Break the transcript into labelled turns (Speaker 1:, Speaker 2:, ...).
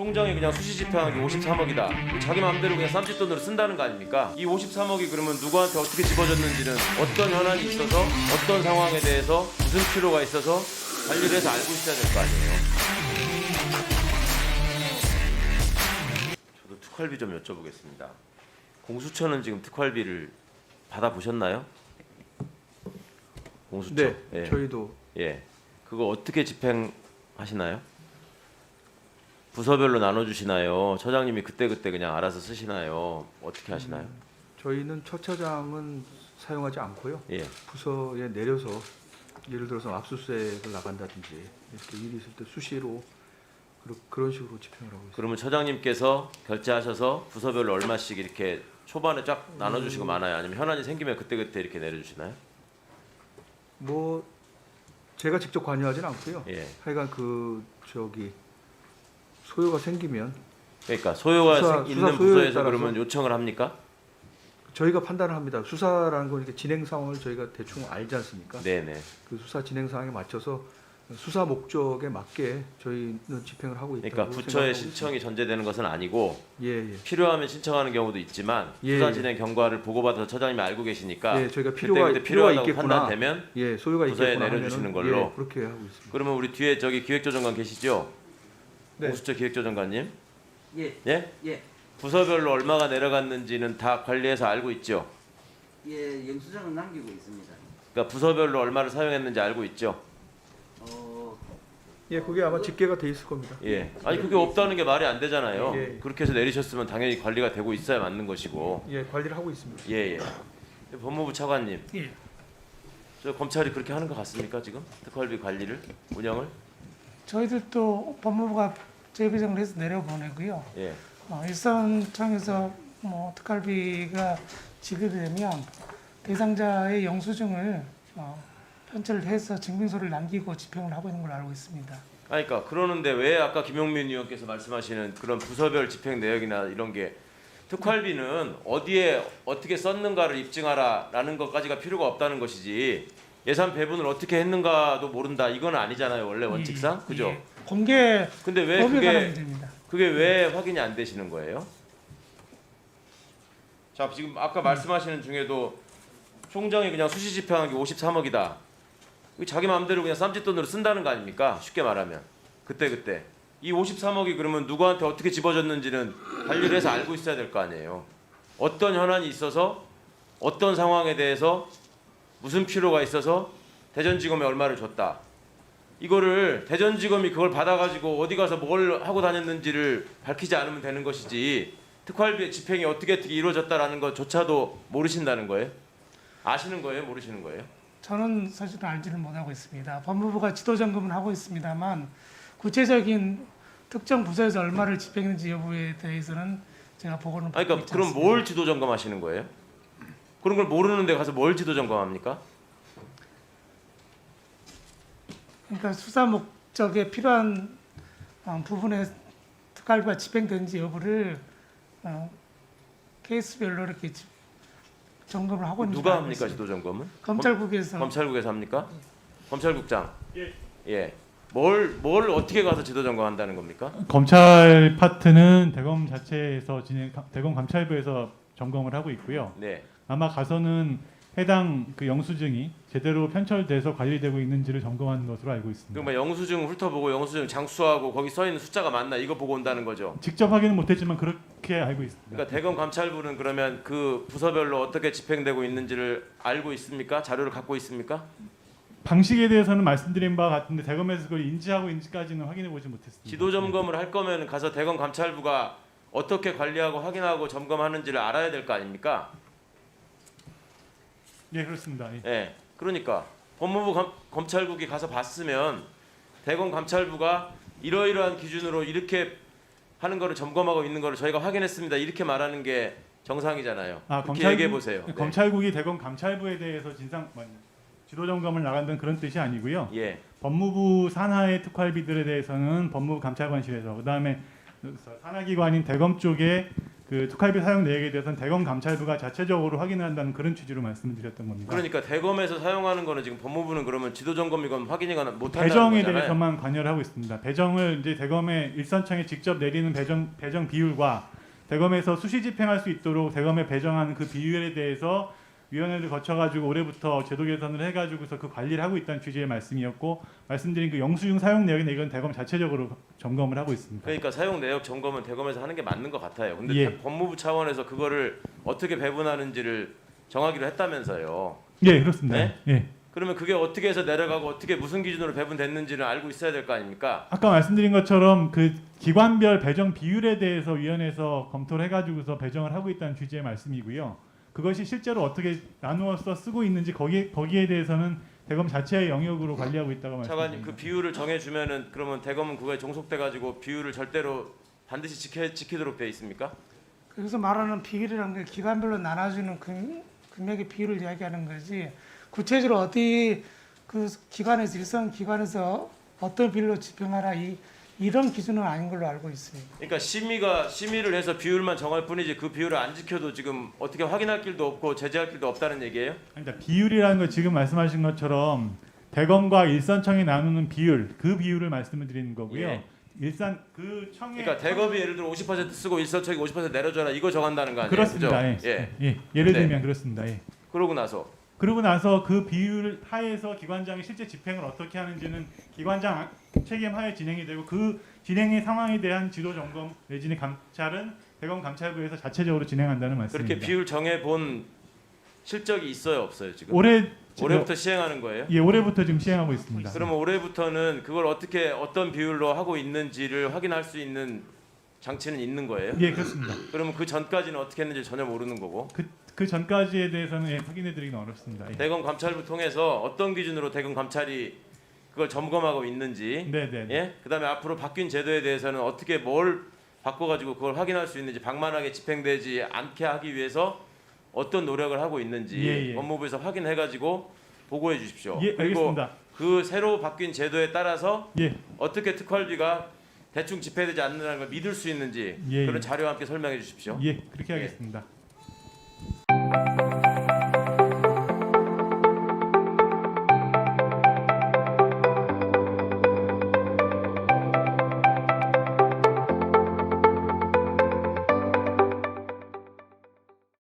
Speaker 1: 총장이 그냥 수시 집행한 게 53억이다. 자기 마음대로 그냥 쌈짓돈으로 쓴다는 거 아닙니까? 이 53억이 그러면 누구한테 어떻게 집어졌는지는 어떤 현안이 있어서 어떤 상황에 대해서 무슨 필요가 있어서 관리를 해서 알고 있어야 될 거 아니에요. 저도 특활비 좀 여쭤보겠습니다. 공수처는 지금 특활비를 받아보셨나요? 공수처.
Speaker 2: 네,
Speaker 1: 예.
Speaker 2: 저희도
Speaker 1: 예. 그거 어떻게 집행하시나요? 부서별로 나눠주시나요? 처장님이 그때그때 그냥 알아서 쓰시나요? 어떻게 하시나요?
Speaker 2: 저희는 처차장은 사용하지 않고요.
Speaker 1: 예.
Speaker 2: 부서에 내려서 예를 들어서 압수수색을 나간다든지 이렇게 일이 있을 때 수시로 그런 식으로 집행을 하고 있습니다.
Speaker 1: 그러면 처장님께서 결제하셔서 부서별로 얼마씩 이렇게 초반에 쫙 나눠주시고 많아요? 아니면 현안이 생기면 그때그때 이렇게 내려주시나요?
Speaker 2: 뭐 제가 직접 관여하지는 않고요.
Speaker 1: 예.
Speaker 2: 하여간 소요가 생기면
Speaker 1: 그러니까 소요가
Speaker 2: 수사
Speaker 1: 있는
Speaker 2: 소요에
Speaker 1: 부서에서
Speaker 2: 따라서
Speaker 1: 그러면 요청을 합니까?
Speaker 2: 저희가 판단을 합니다. 수사라는 건 이렇게 진행 상황을 저희가 대충 알지 않습니까?
Speaker 1: 네네.
Speaker 2: 그 수사 진행 상황에 맞춰서 수사 목적에 맞게 저희는 집행을 하고 있다고
Speaker 1: 그러니까 부처의
Speaker 2: 생각하고
Speaker 1: 신청이 전제되는 것은 아니고
Speaker 2: 있습니다. 예.
Speaker 1: 필요하면 신청하는 경우도 있지만
Speaker 2: 예,
Speaker 1: 수사
Speaker 2: 예.
Speaker 1: 진행 경과를 보고받아서 처장님이 알고 계시니까
Speaker 2: 예, 저희가
Speaker 1: 그때 필요하다고 판단되면
Speaker 2: 예, 소요가
Speaker 1: 부서에
Speaker 2: 있겠구나
Speaker 1: 내려주시는
Speaker 2: 하면은,
Speaker 1: 걸로.
Speaker 2: 예, 그렇게 하고 있습니다.
Speaker 1: 그러면 우리 뒤에 저기 기획조정관 계시죠?
Speaker 2: 네.
Speaker 1: 공수처 기획조정관님.
Speaker 3: 예,
Speaker 1: 예?
Speaker 3: 예,
Speaker 1: 부서별로 얼마가 내려갔는지는 다 관리해서 알고 있죠?
Speaker 3: 예, 영수증은 남기고 있습니다.
Speaker 1: 그러니까 부서별로 얼마를 사용했는지 알고 있죠?
Speaker 2: 예, 그게 아마 집계가 돼 있을 겁니다.
Speaker 1: 예. 아니 그게 없다는 게 말이 안 되잖아요.
Speaker 2: 예.
Speaker 1: 그렇게 해서 내리셨으면 당연히 관리가 되고 있어야 맞는 것이고.
Speaker 2: 예, 관리를 하고 있습니다.
Speaker 1: 예, 예. 법무부 차관님.
Speaker 4: 예.
Speaker 1: 저 검찰이 그렇게 하는 것 같습니까 지금? 특활비 관리를 운영을?
Speaker 4: 저희들도 법무부가 재배정을 해서 내려보내고요.
Speaker 1: 예.
Speaker 4: 일선청에서 특활비가 지급이 되면 대상자의 영수증을 편철을 해서 증빙서를 남기고 집행을 하고 있는 걸로 알고 있습니다.
Speaker 1: 그러니까 그러는데 왜 아까 김용민 의원께서 말씀하시는 그런 부서별 집행 내역이나 이런 게 특활비는 어디에 어떻게 썼는가를 입증하라라는 것까지가 필요가 없다는 것이지 예산 배분을 어떻게 했는가도 모른다 이건 아니잖아요 원래 원칙상 그죠?
Speaker 4: 예. 공개
Speaker 1: 근데 왜
Speaker 4: 법에 관한
Speaker 1: 그게
Speaker 4: 문제입니다.
Speaker 1: 왜 확인이 안 되시는 거예요? 자 지금 아까 말씀하시는 중에도 총장이 그냥 수시 집행한 게 53억이다. 자기 마음대로 그냥 쌈짓돈으로 쓴다는 거 아닙니까? 쉽게 말하면 그때 이 53억이 그러면 누구한테 어떻게 집어졌는지는 관리를 해서 알고 있어야 될 거 아니에요. 어떤 현안이 있어서 어떤 상황에 대해서 무슨 필요가 있어서 대전지검에 얼마를 줬다. 이거를 대전지검이 그걸 받아가지고 어디 가서 뭘 하고 다녔는지를 밝히지 않으면 되는 것이지 특활비의 집행이 어떻게 이루어졌다라는 것조차도 모르신다는 거예요? 아시는 거예요? 모르시는 거예요?
Speaker 4: 저는 사실은 알지는 못하고 있습니다. 법무부가 지도 점검을 하고 있습니다만 구체적인 특정 부서에서 얼마를 집행했는지 여부에 대해서는 제가 보고는 받고
Speaker 1: 그러니까
Speaker 4: 있지
Speaker 1: 그럼
Speaker 4: 않습니다.
Speaker 1: 뭘 지도 점검하시는 거예요? 그런 걸 모르는데 가서 뭘 지도 점검합니까?
Speaker 4: 그러니까 수사 목적에 필요한 부분에 특활비가 집행된지 여부를 케이스별로 이렇게 점검을 하고 있는
Speaker 1: 누가
Speaker 4: 줄 알고
Speaker 1: 합니까
Speaker 4: 있습니다.
Speaker 1: 지도 점검은?
Speaker 4: 검찰국에서
Speaker 1: 검찰국에서 합니까? 검찰국장. 예. 뭘 어떻게 가서 지도 점검한다는 겁니까?
Speaker 5: 검찰 파트는 대검 자체에서 대검 감찰부에서 점검을 하고 있고요.
Speaker 1: 네.
Speaker 5: 아마 가서는 해당 그 영수증이 제대로 편철돼서 관리되고 있는지를 점검하는 것으로 알고 있습니다.
Speaker 1: 그러면 영수증 훑어보고 영수증 장수하고 거기 써 있는 숫자가 맞나 이거 보고 온다는 거죠.
Speaker 5: 직접 확인은 못했지만 그렇게 알고 있습니다.
Speaker 1: 그러니까 대검 감찰부는 그러면 그 부서별로 어떻게 집행되고 있는지를 알고 있습니까? 자료를 갖고 있습니까?
Speaker 5: 방식에 대해서는 말씀드린 바와 같은데 대검에서 그걸 인지하고 있는지까지는 확인해 보지 못했습니다.
Speaker 1: 지도 점검을 할 거면 가서 대검 감찰부가 어떻게 관리하고 확인하고 점검하는지를 알아야 될 거 아닙니까?
Speaker 5: 예, 그렇습니다. 예.
Speaker 1: 예. 그러니까 법무부 검찰국이 가서 봤으면 대검 감찰부가 이러이러한 기준으로 이렇게 하는 거를 점검하고 있는 거를 저희가 확인했습니다. 이렇게 말하는 게 정상이잖아요. 그렇게 얘기해 보세요. 네.
Speaker 5: 검찰국이 대검 감찰부에 대해서 지도 점검을 나간다는 그런 뜻이 아니고요.
Speaker 1: 예.
Speaker 5: 법무부 산하의 특활비들에 대해서는 법무부 감찰관실에서 그다음에 산하기관인 대검 쪽에 그 특활비 사용 내역에 대해서는 대검 감찰부가 자체적으로 확인을 한다는 그런 취지로 말씀을 드렸던 겁니다.
Speaker 1: 그러니까 대검에서 사용하는 거는 지금 법무부는 그러면 지도점검이건 확인이건 못한다는
Speaker 5: 배정에
Speaker 1: 거잖아요.
Speaker 5: 대해서만 관여를 하고 있습니다. 배정을 이제 대검의 일선청에 직접 내리는 배정 비율과 대검에서 수시 집행할 수 있도록 대검에 배정하는 그 비율에 대해서 위원회를 거쳐가지고 올해부터 제도 개선을 해가지고서 그 관리를 하고 있다는 취지의 말씀이었고, 말씀드린 그 영수증 사용 내역은 이건 대검 자체적으로 점검을 하고 있습니다.
Speaker 1: 그러니까 사용 내역 점검은 대검에서 하는 게 맞는 것 같아요. 근데
Speaker 5: 예.
Speaker 1: 법무부 차원에서 그거를 어떻게 배분하는지를 정하기로 했다면서요.
Speaker 5: 예, 그렇습니다.
Speaker 1: 네?
Speaker 5: 예.
Speaker 1: 그러면 그게 어떻게 해서 내려가고 어떻게 무슨 기준으로 배분됐는지를 알고 있어야 될 거 아닙니까?
Speaker 5: 아까 말씀드린 것처럼 그 기관별 배정 비율에 대해서 위원회에서 검토를 해가지고서 배정을 하고 있다는 취지의 말씀이고요. 그것이 실제로 어떻게 나누어서 쓰고 있는지 거기에 대해서는 대검 자체의 영역으로 관리하고 있다고
Speaker 1: 차관님
Speaker 5: 말씀드립니다.
Speaker 1: 그 비율을 정해주면은 그러면 대검은 그거에 종속돼 가지고 비율을 절대로 반드시 지키도록 돼 있습니까?
Speaker 4: 그래서 말하는 비율이라는 게 기관별로 나눠주는 금액의 비율을 이야기하는 거지, 구체적으로 어디 그 기관에서 일선 기관에서 어떤 비율로 집행하라 이런 기준은 아닌 걸로 알고 있습니다.
Speaker 1: 그러니까 심의를 해서 비율만 정할 뿐이지 그 비율을 안 지켜도 지금 어떻게 확인할 길도 없고 제재할 길도 없다는 얘기예요?
Speaker 5: 그러니까 비율이라는 거 지금 말씀하신 것처럼 대검과 일선청이 나누는 비율, 그 비율을 말씀을 드리는 거고요.
Speaker 1: 예.
Speaker 5: 일산 그 청의
Speaker 1: 그러니까 대검이 예를 들어 50% 쓰고 일선청이 50% 내려줘라 이거 정한다는 거 아니에요?
Speaker 5: 그렇습니다.
Speaker 1: 그죠?
Speaker 5: 예.
Speaker 1: 예.
Speaker 5: 예. 예를
Speaker 1: 네.
Speaker 5: 들면 그렇습니다. 예.
Speaker 1: 그러고 나서
Speaker 5: 그러고 나서 그 비율 하에서 기관장이 실제 집행을 어떻게 하는지는 기관장 책임 하에 진행이 되고, 그 진행의 상황에 대한 지도 점검 내지는 감찰은 대검 감찰부에서 자체적으로 진행한다는 말씀입니다.
Speaker 1: 그렇게 비율 정해 본 실적이 있어요, 없어요 지금?
Speaker 5: 올해부터
Speaker 1: 시행하는 거예요?
Speaker 5: 예, 올해부터 지금 시행하고 있습니다.
Speaker 1: 그러면 올해부터는 그걸 어떤 비율로 하고 있는지를 확인할 수 있는 장치는 있는 거예요?
Speaker 5: 예, 그렇습니다.
Speaker 1: 그러면 그 전까지는 어떻게 했는지 전혀 모르는 거고
Speaker 5: 그 전까지에 대해서는 예, 확인해드리기는 어렵습니다. 예.
Speaker 1: 대검 감찰부 통해서 어떤 기준으로 대검 감찰이 그걸 점검하고 있는지,
Speaker 5: 네네.
Speaker 1: 예, 그다음에 앞으로 바뀐 제도에 대해서는 어떻게 뭘 바꿔가지고 그걸 확인할 수 있는지, 방만하게 집행되지 않게 하기 위해서 어떤 노력을 하고 있는지
Speaker 5: 예.
Speaker 1: 법무부에서 확인해가지고 보고해 주십시오.
Speaker 5: 예,
Speaker 1: 그리고
Speaker 5: 알겠습니다.
Speaker 1: 그 새로 바뀐 제도에 따라서
Speaker 5: 예,
Speaker 1: 어떻게 특활비가 대충 집행되지 않는다는 걸 믿을 수 있는지
Speaker 5: 예.
Speaker 1: 그런 자료와 함께 설명해 주십시오.
Speaker 5: 예, 그렇게
Speaker 1: 예.
Speaker 5: 하겠습니다.